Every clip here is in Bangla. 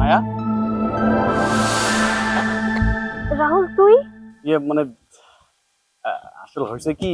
মায়া, রাহুল তুই? মানে আসলে হয়েছে কি,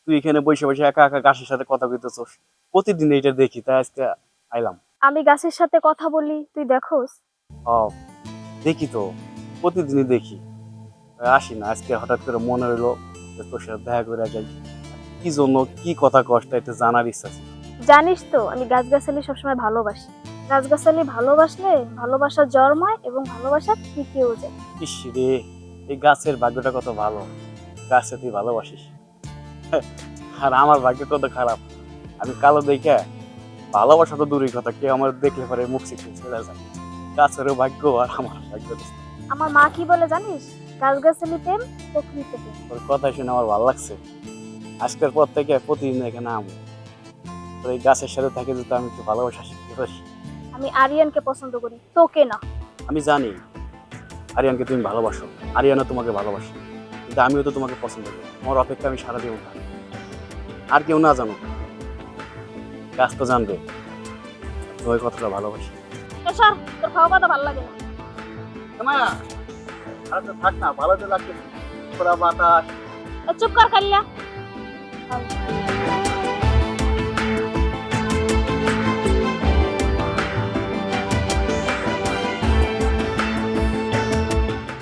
তুই এখানে বসে বসে একা একা গাছের সাথে কথা কইতেছস। প্রতিদিন এটা দেখি, তাই আজকে আইলাম। আমি গাছের সাথে কথা বলি, তুই দেখোস? ও, দেখি তো, প্রতিদিনই দেখি। আসি না, আজকে হঠাৎ করে মনে হইলো যে তোর সাথে দেখা করে যাই। কি জন্য, কি কথা কষ্ট, এটা জানার ইচ্ছা ছিল। জানিস তো আমি গাছগাছালি সবসময় ভালোবাসি। গাছগাছালি ভালোবাসলে ভালোবাসা জন্মায় এবং ভালোবাসা টিকেও যায়। ইস রে, এই গাছের ভাগ্যটা কত ভালো, গাছে তুই ভালোবাসিস। আর আমার ভাগ্য কত খারাপ, আমি কালো দেখে ভালোবাসা তো দূরের কথা, কেউ আমার দেখলে পরে মুখ শিখতে চলে যায়। গাছেরও ভাগ্য আর আমার ভাগ্য। আমার মা কি বলে জানিস? গাছগাছালি প্রেম, প্রকৃতি প্রেম। তোর কথা শুনে আমার ভালো লাগছে। আজকের পর থেকে প্রতিদিন এখানে আমো, তোর এই গাছের সাথে থেকে যদি আমি একটু ভালোবাসা শিখতে পারি। আমি আরিয়ানকে পছন্দ করি, তোকে না। আমি জানি আরিয়ানকে তুমি ভালোবাসো, আরিয়ানও তোমাকে ভালোবাসো, কিন্তু আমিও তো তোমাকে পছন্দ করি। আমার অপেক্ষা আমি সারা দিয়ে উঠলাম। আর কেউ না জানো, গাছ তো জানবে তোমার কতটা ভালোবাসি। স্যার, তোর খাওয়া কথা ভালো লাগে না। থাক না, ভালো তো লাগছে, পুরা বাতাস। চুপ কর খাইলা।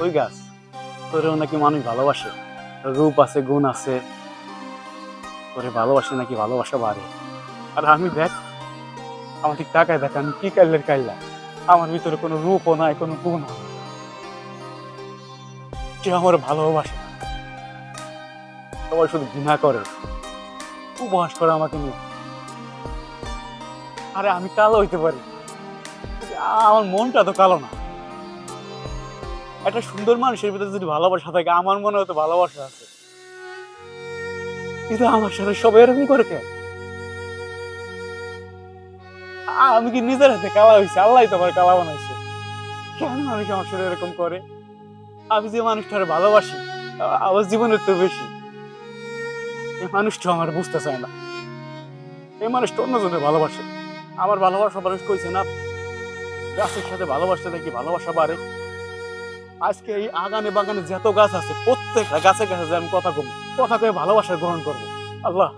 ওই গাছ, তোরেও নাকি মানুষ ভালোবাসে, তোর রূপ আছে, গুণ আছে, তোরে ভালোবাসে নাকি ভালোবাসা বাড়ে। আর আমি দেখ, আমার ঠিক টাকায় দেখ, আমি কি কাইলের কাইলা, আমার ভিতরে কোনো রূপও নাই, কোনো গুণ নাই। কেউ আমার ভালোবাসে না, সবাই শুধু ঘৃণা করে, উপহাস করে আমাকে নিয়ে। আরে আমি কালো হইতে পারি, আমার মনটা তো কালো না। একটা সুন্দর মানুষের ভিতরে যদি ভালোবাসা থাকে, আমার মনে হয়তো ভালোবাসা আছে, কিন্তু আমার সাথে সবাই এরকম করে কেন? আমি কি নিজের হাতে কালা হয়েছে? আল্লাহ তো আমার কালা বানাইছে। কেন মানুষ আমার সাথে এরকম করে? আমি যে মানুষটারে ভালোবাসি, আমার জীবনের তো বেশি, এই মানুষটা আমার বুঝতে চায় না। এই মানুষটা অন্যজনের ভালোবাসে, আমার ভালোবাসা মানুষ কইছে না গাছের সাথে ভালোবাসতে নাকি ভালোবাসা বাড়ে। আজকে এই আগানে বাগানে যত গাছ আছে, প্রত্যেকটা গাছে গাছে যে আমি কথা কমবো, কথা কয়ে ভালোবাসা গ্রহণ করবো। আল্লাহ,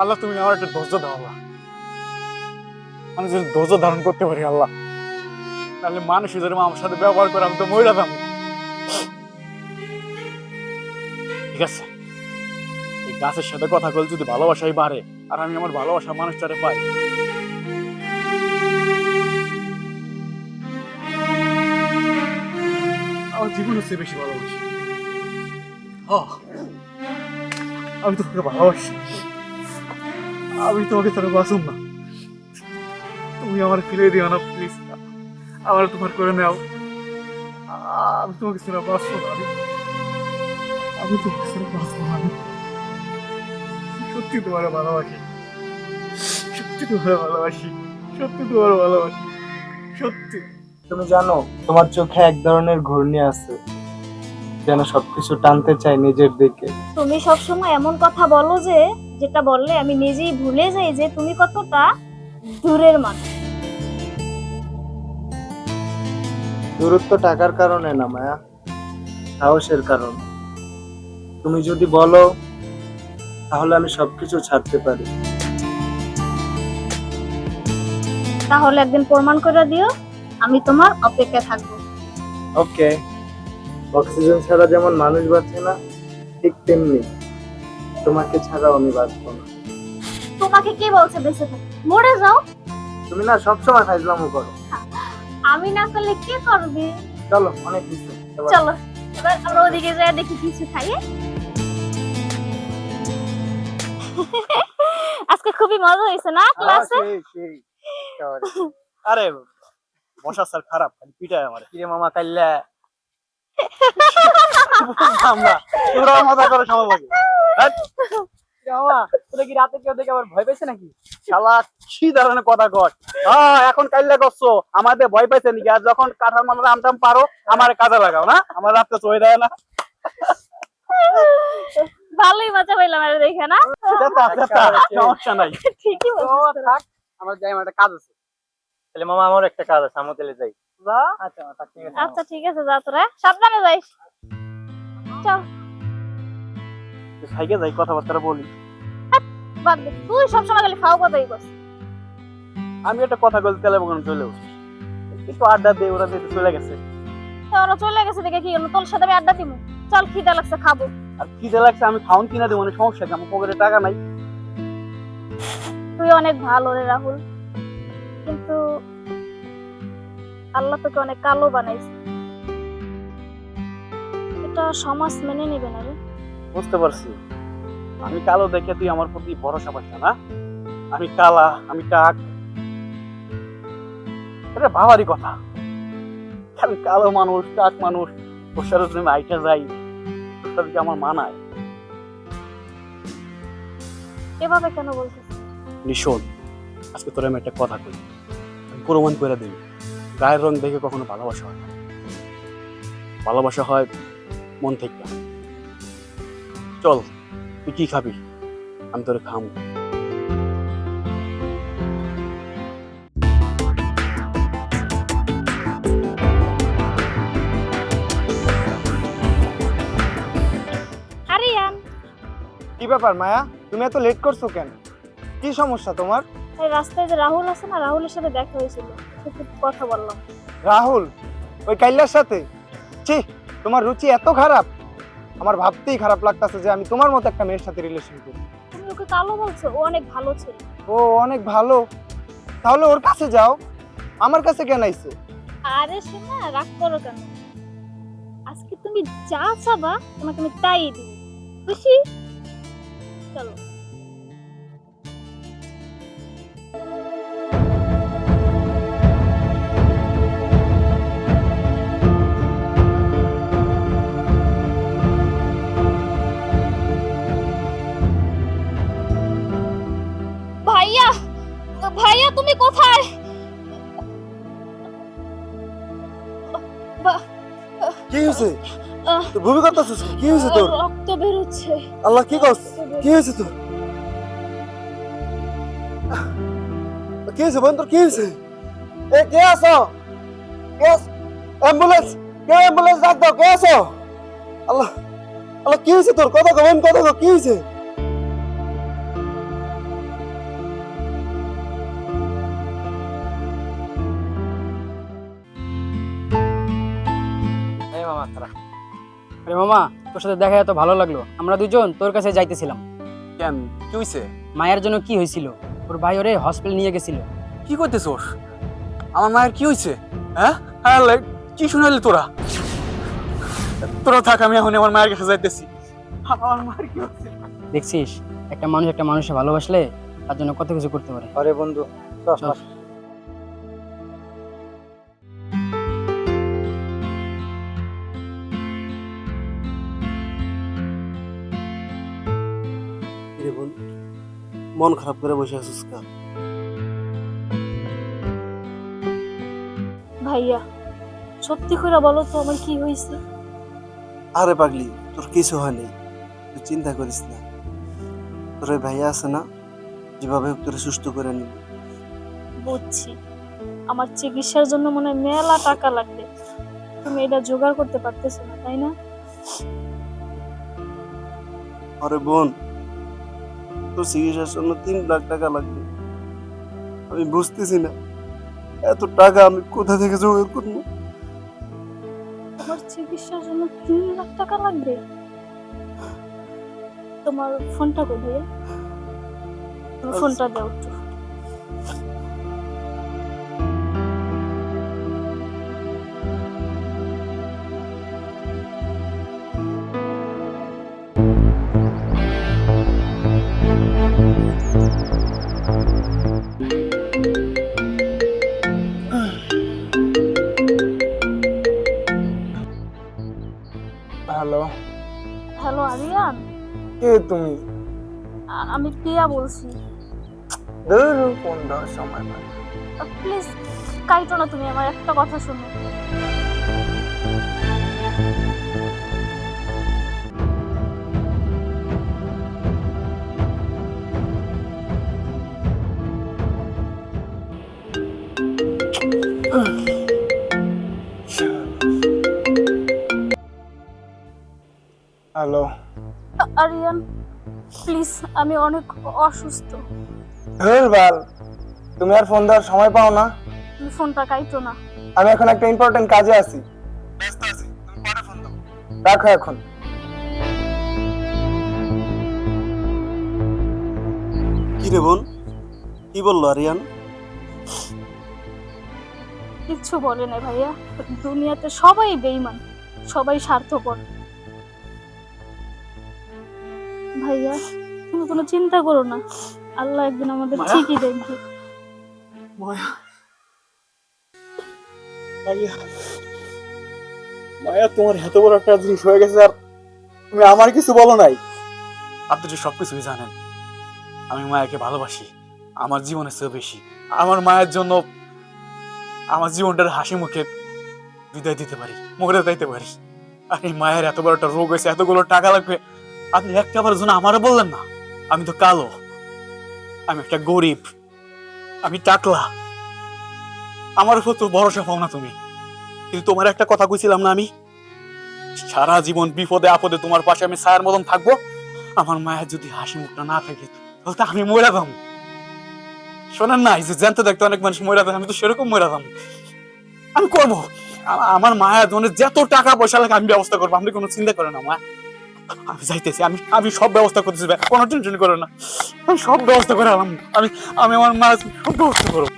আল্লাহ তুমি আমার একটা ধৈর্য দাও আল্লাহ। আমি যদি ধৈর্য ধারণ করতে পারি আল্লাহ, তাহলে মানুষ হিসেবে আমার সাথে ব্যবহার করে আমি তো মহিলা দাম। ঠিক আছে, এই গাছের সাথে কথা বলে যদি ভালোবাসাই বাড়ে, আর আমি আমার ভালোবাসা মানুষটারে পাই, আমার জীবন হচ্ছে বেশি ভালোবাসি। আমি তোমাকে ভালোবাসি, আমি তোমাকে তারা বাঁচুন না। তুমি আমার ফিরে দিও না প্লিজ, আমার তোমার করে নাও। আমি তোমাকে ছাড়া বাঁচবো না, আমি তোমাকে ছাড়া বাঁচবো না। আমি সত্যি তোমার ভালোবাসি, সত্যি তোমার ভালোবাসি, সত্যি তোমার ভালোবাসি, সত্যি। তুমি জানো তোমার চোখে এক ধরনের ঘূর্ণি আছে, যেন সবকিছু টানতে চাই নিজের দিকে। তুমি সবসময় এমন কথা বলো যে, যেটা বললে আমি নিজেই ভুলে যাই যে তুমি কতটা দূরের মানুষ। দূরত্ব টাকার কারণে না মায়া, সাহসের কারণে। তুমি যদি বলো তাহলে আমি সবকিছু ছাড়তে পারি। তাহলে একদিন প্রমাণ করে দিও, আমি তোমার অপেক্ষায় থাকবো। ওকে, অক্সিজেন ছাড়া যেমন মানুষ বাঁচে না, ঠিক তেমনি তোমাকে ছাড়াও আমি বাঁচবো না। তোমাকে কে বলছে বেঁচে থাকতে? মরে যাও। তুমি না সবসময় ফাইজলামো করো। আমি না করলে কে করবে? চলো, অনেক কিছু। চলো এবার আমরা ওদিকে যাই, দেখি কিছু খাই। আজকে খুবই মজা হয়েছে না ক্লাসে? আরে বসা স্যার খারাপ, পিটায় আমার। কিরে মামা কাইল্লা আমরা তোরা মজা করে সময় লাগে। মামা তোরা কি রাতে কেউ দেখে আবার ভয় পেয়েছে নাকি? শালা কি ধরনের কথা কর? এখন কাইল্লা করছো, আমাদের ভয় পাইছে নাকি? আর যখন কাঁঠাল মাথার আমটাম পারো, আমার কাজে লাগাও না, আমার রাত্রে চলে দেয় না। ভালোই মজা পাইলাম আর দেখে না। সমস্যা নাই, ঠিকই বলছো। থাক, আমার যাই, আমার একটা কাজ আছে। তাহলে মামা আমার একটা কাজ আছে, আমি তাহলে যাই। যা। আচ্ছা ঠিক আছে। আচ্ছা ঠিক আছে, যা তোরা, সাবধানে যাইস। চল। সাইকে যাই, কথাবার্তা বলি। বাদ দে, তুই সবসময় খালি ফাও কথাই বস। আমি একটা কথা বলতে গেলে ওখানে চলে বসি, একটু আড্ডা দিয়ে ওরা যেতে চলে গেছে। তোরা চলে গেছে দেখে কি হলো, তোর সাথে আমি আড্ডা দিমু। চল, খিদে লাগছে, খাবো। আর খিদে লাগছে, আমি খাওন কিনা দেবো, মানে সমস্যা কি? আমার পকেটে টাকা নাই। তুই অনেক ভালো রে রাহুল, কিন্তু আল্লাহ তোকে অনেক কালো বানাইছে। এটা সমাজ মেনে নেবে না রে। বুঝতে পারছি, আমি কালো দেখে তুই আমার প্রতি ভরসা পাচ্ছ না? আমি কালা, আমি টাক, এটা ভাবারই কথা। আমি কালো মানুষ, টাক মানুষ, ওর সাথে তুমি আইটা যাই, ওর সাথে কি আমার মানায়? এভাবে কেন বলছিস? নিশোন, আজকে তোর আমি একটা কথা কই, আমি প্রমাণ করে দিই, গায়ের রং দেখে কখনো ভালোবাসা হয় না। ভালোবাসা হয় মন থেকে। চল, তুই কি খাবি? আমি তোরে খামু। আরিয়ান, কি ব্যাপার মায়া, তুমি এত লেট করছো কেন? কি সমস্যা তোমার? এই রাস্তায় যে রাহুল আছে না, রাহুলের সাথে দেখা হয়েছিল, সাথে কথা বললাম। রাহুল? ওই কাইল্লার সাথে? ছি, তোমার রুচি এত খারাপ, আমার ভাবতেই খারাপ লাগতেছে যে আমি তোমার মতো একটা মেয়ের সাথে রিলেশন করি। তুমি ওকে কালো বলছো? ও অনেক ভালো ছিল। ও অনেক ভালো? তাহলে ওর কাছে যাও, আমার কাছে কেন আইছো? আরে শোনা, রাগ করো কেন? আজকে তুমি যা চাবা তোমাকে আমি তাই দিব, খুশি? চলো। ভাইয়া, ভাইয়া তুমি কোথায়? কি হয়েছে তোর? ভূমি করতেছিস? কি হয়েছে তোর? রক্ত বের হচ্ছে। আল্লাহ, কি করছিস? কি হয়েছে তোর? কি হয়েছে বোন, তোর কি হয়েছে? এ কে আছো? অ্যাম্বুলেন্স, কে অ্যাম্বুলেন্স ডাক দাও, কে আছো? আল্লাহ আল্লাহ, কি হয়েছে তোর? কথা কো বোন, কথা কো, কি হয়েছে? আরে মামা, তোর সাথে দেখা এত ভালো লাগলো। আমরা দুজন তোর কাছে যাইতেছিলাম। কেন, কি হয়েছে? মায়ের জন্য কি হয়েছিল? ওর ভাই ওরে হসপিটাল নিয়ে গেছিল। কি করতেছোস? আমার মায়ের কি হয়েছে? হ্যাঁ, আল্লাহ, কি শুনাইলি তোরা? তোরা থাক, আমি এখন আমার মায়ের কাছে যাইতেছি। আমার মায়ের কি হচ্ছে? দেখছিস, একটা মানুষ একটা মানুষকে ভালোবাসলে তার জন্য কত কিছু করতে পারে। আরে বন্ধু, চল। চল। মন খারাপ করে বসে আছিস কেন? ভাইয়া, সত্যি করে বলো তো আমার কি হয়েছে? আরে পাগলি, তোর কিছু হয়নি, তুই চিন্তা করিস না। তোর ওই ভাইয়া আছে না, যেভাবে হোক তোরে সুস্থ করে নিবি। বুঝছি, আমার চিকিৎসার জন্য মনে হয় মেলা টাকা লাগবে, তুমি এটা জোগাড় করতে পারতেছো না, তাই না? আরে বোন, তোর চিকিৎসার জন্য 3 লাখ টাকা লাগবে। আমি বুঝতেছি না এত টাকা আমি কোথা থেকে জোগাড় করবো। তোমার চিকিৎসার জন্য 3 লাখ টাকা লাগবে? তোমার ফোনটা কই ভাইয়া? তুমি ফোনটা দাও একটু। হ্যালো, হ্যালো আরিয়ান, কে তুমি? আমি প্রিয়া বলছি। ধরো ফোন দাও, সময় পাই। প্লিজ কাইটো না, তুমি আমার একটা কথা শোনো। হ্যালো। আরিয়ান প্লিজ, আমি অনেক অসুস্থ। ধুর বাল, তুমি আর ফোন দেওয়ার সময় পাও না? তুমি ফোনটা কাইতো না। আমি এখন একটা ইম্পর্টেন্ট কাজে আছি, ব্যস্ত আছি, তুমি পরে ফোন দাও। রাখো এখন। কি রে বোন, কি বললো আরিয়ান? কিচ্ছু বলে না ভাইয়া, দুনিয়াতে সবাই বেঈমান, সবাই স্বার্থপর। ভাইয়া তুমি কোনো চিন্তা করো না, আল্লাহ একদিন আমাদের মায়া? ঠিকই দেখবে। মায়া, মায়া, মায়া, তোমার এত বড় একটা জিনিস হয়ে গেছে আর তুমি আমার কিছু বলো নাই। আপনি যে সবকিছুই জানেন, আমি মায়াকে ভালোবাসি আমার জীবনের চেয়ে বেশি। আমার মায়ের জন্য আমার জীবনটার হাসি মুখে বিদায় দিতে পারি, মরে যাইতে পারি। আর এই মায়ের এত বড় একটা রোগ হয়েছে, এতগুলো টাকা লাগবে, আপনি একটা বারের জন্য আমারও বললেন না? আমি তো কালো, আমি একটা গরিব, আমি টাকলা, আমার উপর তো ভরসা পাও না তুমি। কিন্তু তোমার একটা কথা কইছিলাম না, আমি সারা জীবন বিপদে আপদে তোমার পাশে আমি ছায়ার মতন থাকবো। আমার মায়ের যদি হাসি মুখটা না থাকে তাহলে তো আমি মরে যাম। শোনেন না, এই যে জানতে দেখতে অনেক মানুষ মরে যায়, আমি তো সেরকম মরে যাম। আমি করবো, আমার মায়ের জন্য যত টাকা পয়সা লাগে আমি ব্যবস্থা করবো, আপনি কোনো চিন্তা করেন না মা। আমি যাইতেছি, আমি সব ব্যবস্থা করতেছি, কোনো টেনশন করেন না, আমি সব ব্যবস্থা করে আলাম। আমি আমার মায়ের সব ব্যবস্থা করবো।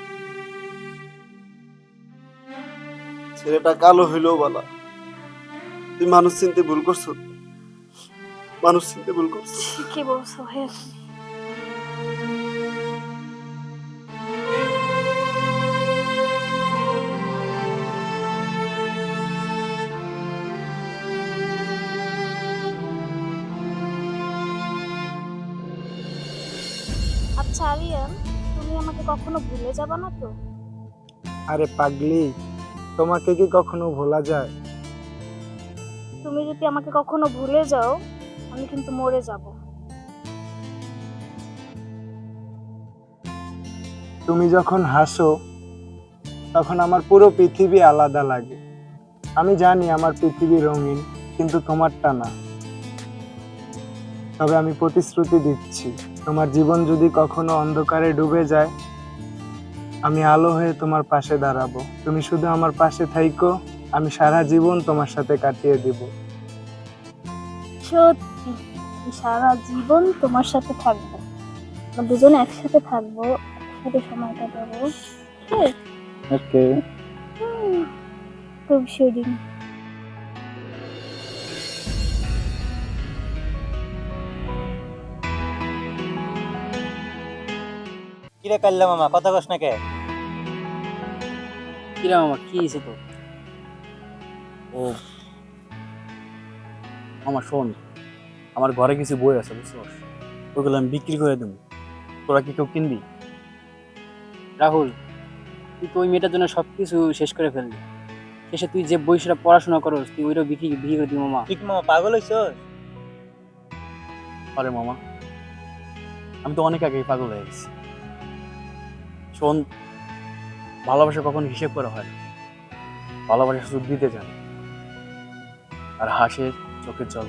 ছেলেটা কালো হইলেও বলা, তুই মানুষ চিনতে ভুল করছো, মানুষ চিনতে ভুল করছো। কি বলছো ভাইয়া? আচ্ছা আরিয়ান, তুমি আমাকে কখনো ভুলে যাবে না তো? আরে পাগলি, তোমাকে কি কখনো ভোলা যায়? তুমি যদি আমাকে কখনো ভুলে যাও, আমি কিন্তু মরে যাব। তুমি যখন হাসো তখন আমার পুরো পৃথিবী আলাদা লাগে। আমি জানি আমার পৃথিবী রঙিন, কিন্তু তোমারটা না। তবে আমি প্রতিশ্রুতি দিচ্ছি, তোমার জীবন যদি কখনো অন্ধকারে ডুবে যায়, আমি আলো হয়ে তোমার পাশে দাঁড়াবো। তুমি শুধু আমার পাশে থাইকো, আমি সারা জীবন তোমার সাথে কাটিয়ে দিব। সত্যি, আমি সারা জীবন তোমার সাথে থাকবো, আমরা দুজনে একসাথে থাকবো, একসাথে সময় কাটাবো। ওকে। খুব সুদিন। কিরে কাল্লা মামা, কথা কস না কে? কিরে মামা, কি হয়েছে তো? ও আমার শোন, আমার ঘরে কিছু বই আছে বুঝছস, ওইগুলো আমি বিক্রি করে দেবো, তোরা কি কেউ কিনবি? রাহুল, তুই তো ওই মেয়েটার জন্য সবকিছু শেষ করে ফেললি, শেষে তুই যে বইটা পড়াশোনা করস তুই ওইটাও বিক্রি করে দিবি মামা? তুই কি মামা পাগল হইছস? আরে মামা, আমি তো অনেক আগেই পাগল হয়ে গেছি। শোন, ভালোবাসা কখনো হিসেব করা হয় না, ভালোবাসা শুধু দিতে জানে, আর হাসে চোখের জল।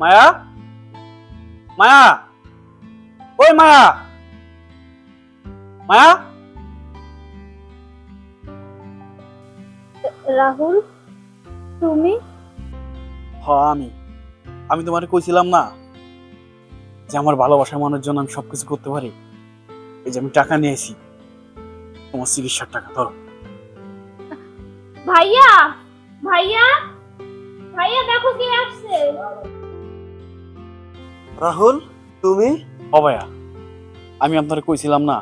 মায়া, মায়া, ওই মায়া, মায়া। রাহুল, তুমি? আমি তোমারে কইছিলাম না যে আমার ভালোবাসার মানুষের জন্য আমি সবকিছু করতে পারি। এই যে আমি টাকা নিয়েছি, তোমার চিকিৎসার টাকা, ধরো। ভাইয়া, ভাইয়া, ভাইয়া, দেখো কে আসছে। রাহুল, তুমি? ও ভাইয়া, আমি আপনারে কইছিলাম না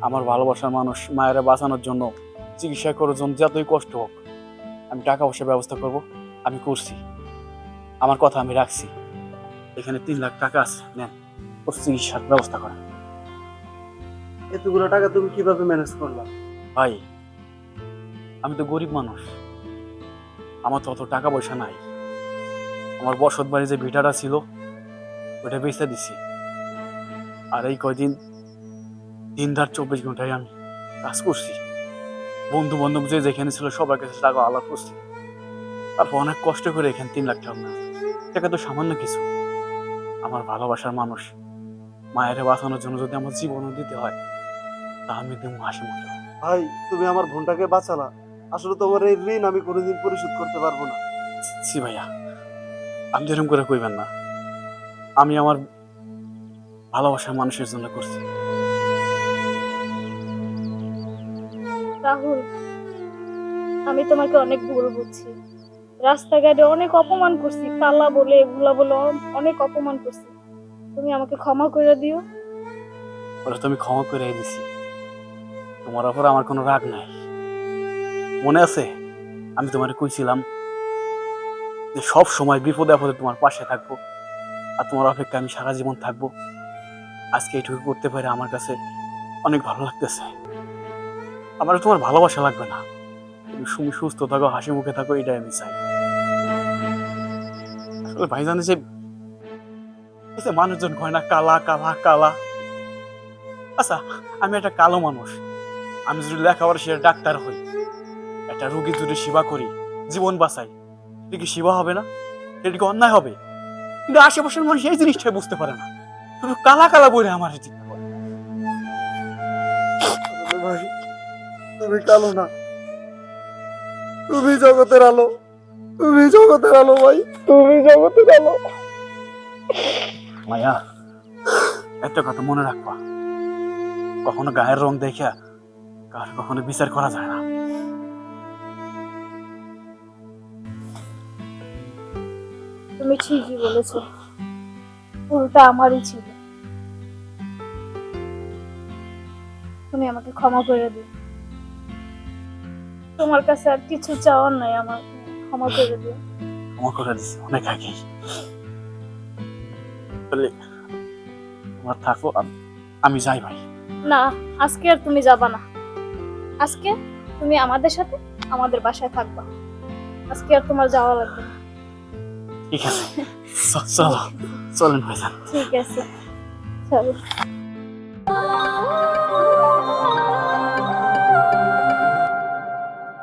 আমার ভালোবাসার মানুষ মায়েরা বাঁচানোর জন্য, চিকিৎসা করার জন্য যতই কষ্ট হোক আমি টাকা পয়সার ব্যবস্থা করব। আমি করছি, আমার কথা আমি রাখছি। এখানে 3 লাখ টাকা আছে, নেন, ওর চিকিৎসার ব্যবস্থা করেন। এতগুলো টাকা তুমি কিভাবে ম্যানেজ করলা? ভাই, আমি তো গরিব মানুষ, আমার তো অত টাকা পয়সা নাই। আমার বসত বাড়ি যে ভিটাটা ছিল ওইটা বেচে দিছি। আর এই কয়দিন দিন রাত 24 ঘন্টায় আমি কাজ করছি। বন্ধু বান্ধব যে যেখানে ছিল সবার কাছে টাকা আলাপ করছি। তারপর অনেক কষ্ট করে এখানে 3 লাখ টাকা না, টাকা তো সামান্য কিছু। আমার ভালোবাসার মানুষ মায়ের বাঁচানোর জন্য যদি আমার জীবনও দিতে হয় তা আমি দেবো হাসি মুখে। ভাই, তুমি আমার বোনটাকে বাঁচালা। আসলে তোমার এই ঋণ আমি কোনোদিন পরিশোধ করতে পারবো না। জি ভাইয়া, আপনি এরকম করে কইবেন না। আমি আমার ভালোবাসার মানুষের জন্য করছি। রাহুল, আমি তোমাকে অনেক ভুল বুঝছি। রাস্তাঘাটে অনেক অপমান করছি, কালা বলে ভোলা বলে অনেক অপমান করছি। তুমি আমাকে ক্ষমা করে দিও। ওরা তো আমি ক্ষমা করে দিছি, তোমার ওপর আমার কোনো রাগ নাই। মনে আছে আমি তোমারে কইছিলাম যে সব সময় বিপদে আপদে তোমার পাশে থাকবো, আর তোমার অপেক্ষা আমি সারা জীবন থাকবো। আজকে এইটুকু করতে পারে আমার কাছে অনেক ভালো লাগতেছে। আমার তোমার ভালোবাসা লাগবে না, তুমি সুস্থ থাকো, হাসি মুখে থাকো, এটাই আমি চাই। আসলে ভাইজান, যে মানুষজন কয় না কালা কালা কালা, আচ্ছা আমি একটা কালো মানুষ, আমি যদি লেখাপড়া সে ডাক্তার হই, একটা রোগী যদি সেবা করি, জীবন বাঁচাই, এটা কি সেবা হবে না? এটা কি অন্যায় হবে? কিন্তু আশেপাশের মানুষ এই জিনিসটা বুঝতে পারে না, শুধু কালা কালা বলে আমার চিন্তা করে। ভাই, তুমি কালো না, তুমি জগতের আলো, তুমি জগতের আলো ভাই, তুমি জগতের আলো। মায়া, একটা কথা মনে রাখবা, কখনো গায়ের রং দেখে কার কখনো বিচার করা যায় না। তুমি ঠিকই বলেছো, ভুলটা আমারই ছিল। তুমি আমাকে ক্ষমা করে দিও। তোমার কাছে আর কিছু চাওয়ার নাই, আমার ক্ষমা করে দিও। ক্ষমা করে দিছি অনেক আগেই। তাহলে তোমরা থাকো, আমি যাই ভাই। না, আজকে আর তুমি যাবা না। আজকে তুমি আমাদের সাথে আমাদের বাসায় থাকবা। আজকে আর তোমার যাওয়া লাগবে না। ঠিক আছে, চলো চলেন ভাইজান। ঠিক আছে, চলো।